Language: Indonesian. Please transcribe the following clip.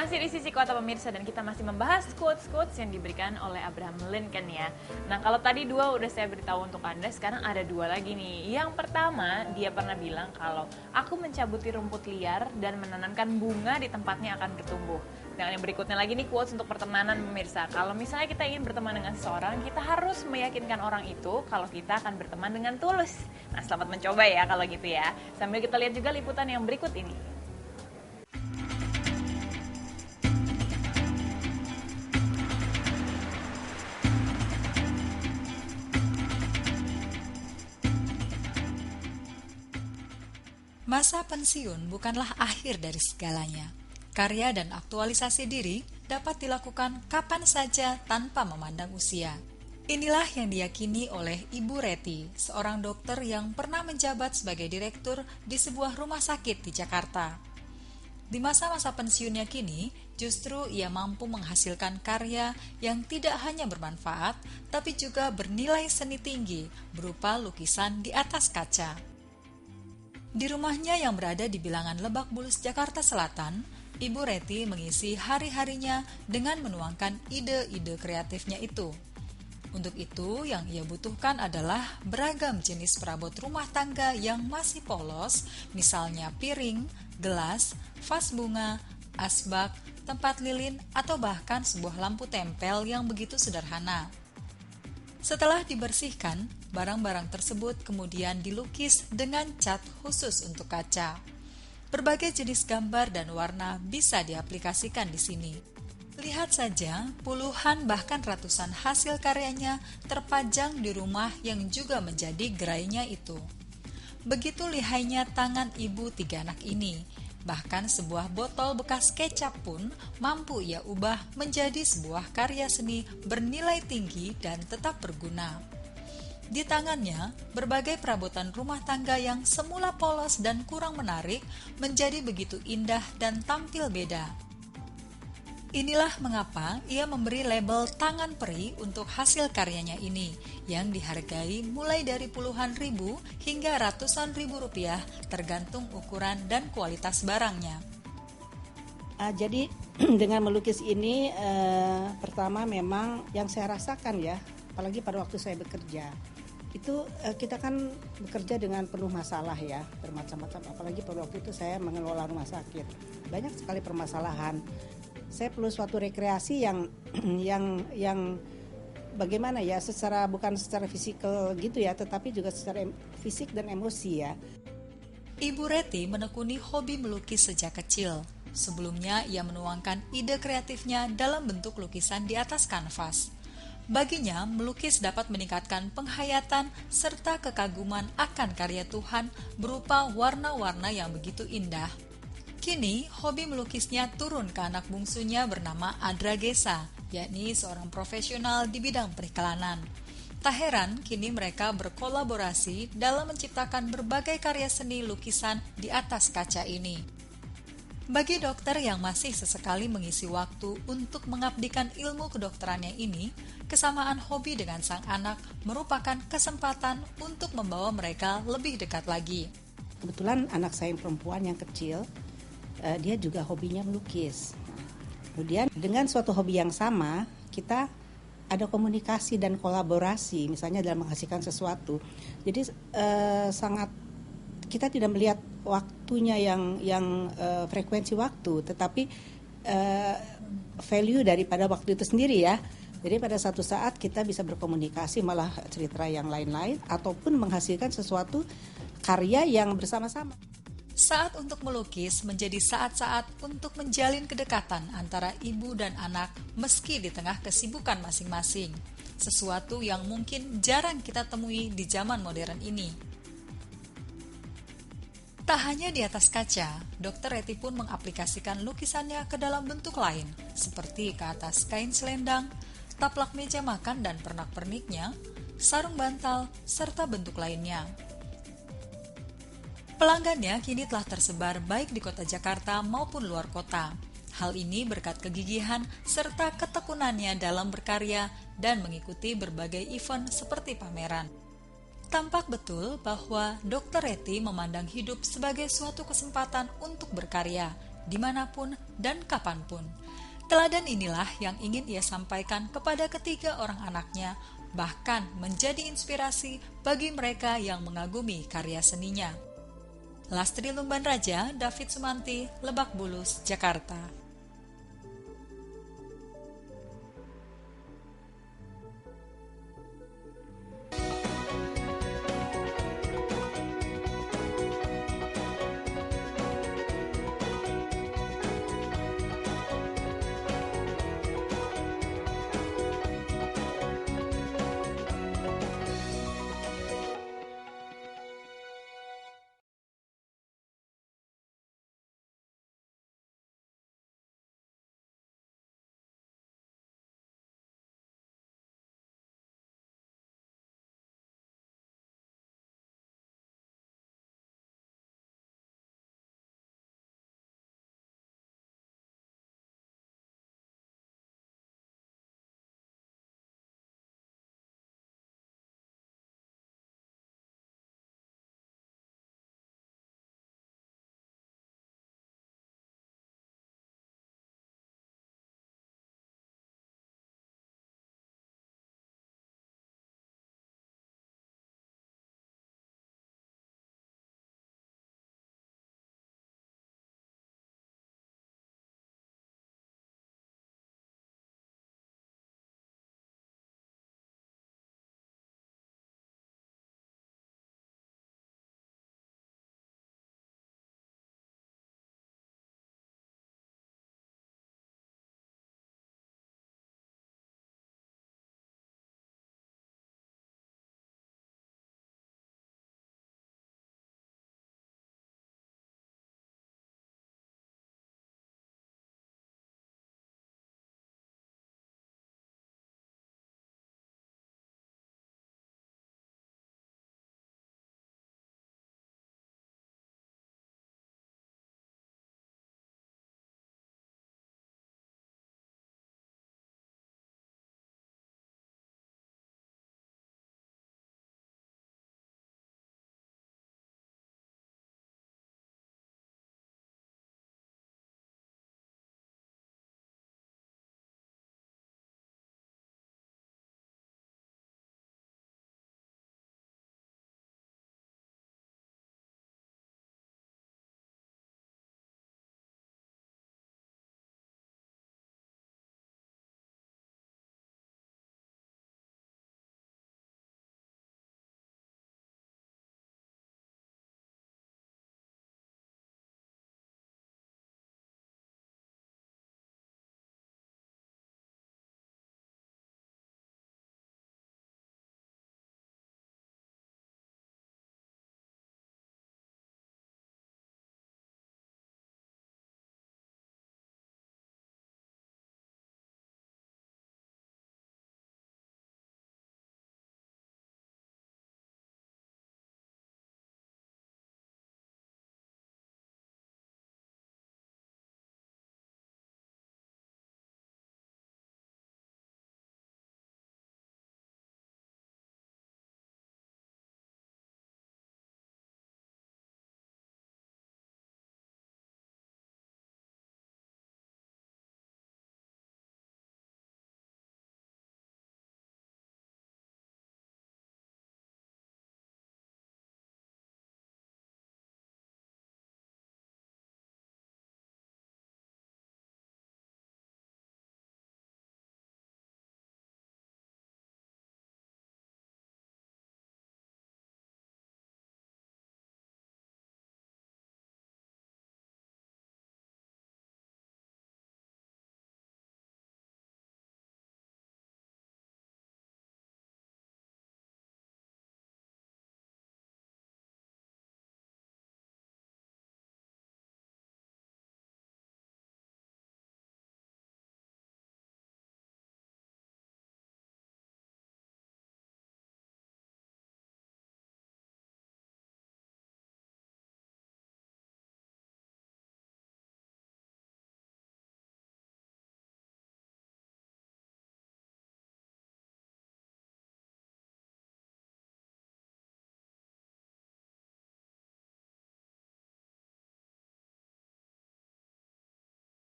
Masih di Sisi Kota pemirsa dan kita masih membahas quotes-quotes yang diberikan oleh Abraham Lincoln ya. Nah kalau tadi 2 udah saya beritahu untuk Anda, sekarang ada 2 lagi nih. Yang pertama, dia pernah bilang kalau aku mencabuti rumput liar dan menanamkan bunga di tempatnya akan bertumbuh. Dan yang berikutnya lagi nih quotes untuk pertemanan pemirsa. Kalau misalnya kita ingin berteman dengan seseorang, kita harus meyakinkan orang itu kalau kita akan berteman dengan tulus. Nah selamat mencoba ya kalau gitu ya. Sambil kita lihat juga liputan yang berikut ini. Masa pensiun bukanlah akhir dari segalanya. Karya dan aktualisasi diri dapat dilakukan kapan saja tanpa memandang usia. Inilah yang diyakini oleh Ibu Reti, seorang dokter yang pernah menjabat sebagai direktur di sebuah rumah sakit di Jakarta. Di masa-masa pensiunnya kini, justru ia mampu menghasilkan karya yang tidak hanya bermanfaat, tapi juga bernilai seni tinggi berupa lukisan di atas kaca. Di rumahnya yang berada di bilangan Lebak Bulus, Jakarta Selatan, Ibu Reti mengisi hari-harinya dengan menuangkan ide-ide kreatifnya itu. Untuk itu, yang ia butuhkan adalah beragam jenis perabot rumah tangga yang masih polos, misalnya piring, gelas, vas bunga, asbak, tempat lilin, atau bahkan sebuah lampu tempel yang begitu sederhana. Setelah dibersihkan, barang-barang tersebut kemudian dilukis dengan cat khusus untuk kaca. Berbagai jenis gambar dan warna bisa diaplikasikan di sini. Lihat saja, puluhan bahkan ratusan hasil karyanya terpajang di rumah yang juga menjadi gerainya itu. Begitu lihainya tangan ibu 3 anak ini. Bahkan sebuah botol bekas kecap pun mampu ia ubah menjadi sebuah karya seni bernilai tinggi dan tetap berguna. Di tangannya, berbagai perabotan rumah tangga yang semula polos dan kurang menarik menjadi begitu indah dan tampil beda. Inilah mengapa ia memberi label tangan peri untuk hasil karyanya ini, yang dihargai mulai dari puluhan ribu hingga ratusan ribu rupiah tergantung ukuran dan kualitas barangnya. Jadi dengan melukis ini pertama memang yang saya rasakan ya, apalagi pada waktu saya bekerja, itu kita kan bekerja dengan penuh masalah ya, bermacam-macam, apalagi pada waktu itu saya mengelola rumah sakit, banyak sekali permasalahan. Saya perlu suatu rekreasi yang bagaimana ya, bukan secara fisikal gitu ya, tetapi juga secara fisik dan emosi ya. Ibu Reti menekuni hobi melukis sejak kecil. Sebelumnya ia menuangkan ide kreatifnya dalam bentuk lukisan di atas kanvas. Baginya, melukis dapat meningkatkan penghayatan serta kekaguman akan karya Tuhan berupa warna-warna yang begitu indah. Kini, hobi melukisnya turun ke anak bungsunya bernama Adra Gesa, yakni seorang profesional di bidang periklanan. Tak heran, kini mereka berkolaborasi dalam menciptakan berbagai karya seni lukisan di atas kaca ini. Bagi dokter yang masih sesekali mengisi waktu untuk mengabdikan ilmu kedokterannya ini, kesamaan hobi dengan sang anak merupakan kesempatan untuk membawa mereka lebih dekat lagi. Kebetulan anak saya yang perempuan yang kecil, dia juga hobinya melukis. Kemudian dengan suatu hobi yang sama, kita ada komunikasi dan kolaborasi, misalnya dalam menghasilkan sesuatu. Jadi sangat, kita tidak melihat waktunya yang frekuensi waktu, tetapi value daripada waktu itu sendiri ya. Jadi pada satu saat kita bisa berkomunikasi, malah cerita yang lain-lain, ataupun menghasilkan sesuatu karya yang bersama-sama. Saat untuk melukis menjadi saat-saat untuk menjalin kedekatan antara ibu dan anak meski di tengah kesibukan masing-masing. Sesuatu yang mungkin jarang kita temui di zaman modern ini. Tak hanya di atas kaca, Dr. Reti pun mengaplikasikan lukisannya ke dalam bentuk lain, seperti ke atas kain selendang, taplak meja makan dan pernak-perniknya, sarung bantal, serta bentuk lainnya. Pelanggannya kini telah tersebar baik di kota Jakarta maupun luar kota. Hal ini berkat kegigihan serta ketekunannya dalam berkarya dan mengikuti berbagai event seperti pameran. Tampak betul bahwa Dr. Reti memandang hidup sebagai suatu kesempatan untuk berkarya dimanapun dan kapanpun. Teladan inilah yang ingin ia sampaikan kepada ketiga orang anaknya, bahkan menjadi inspirasi bagi mereka yang mengagumi karya seninya. Lastri Lumban Raja, David Sumanti, Lebak Bulus, Jakarta.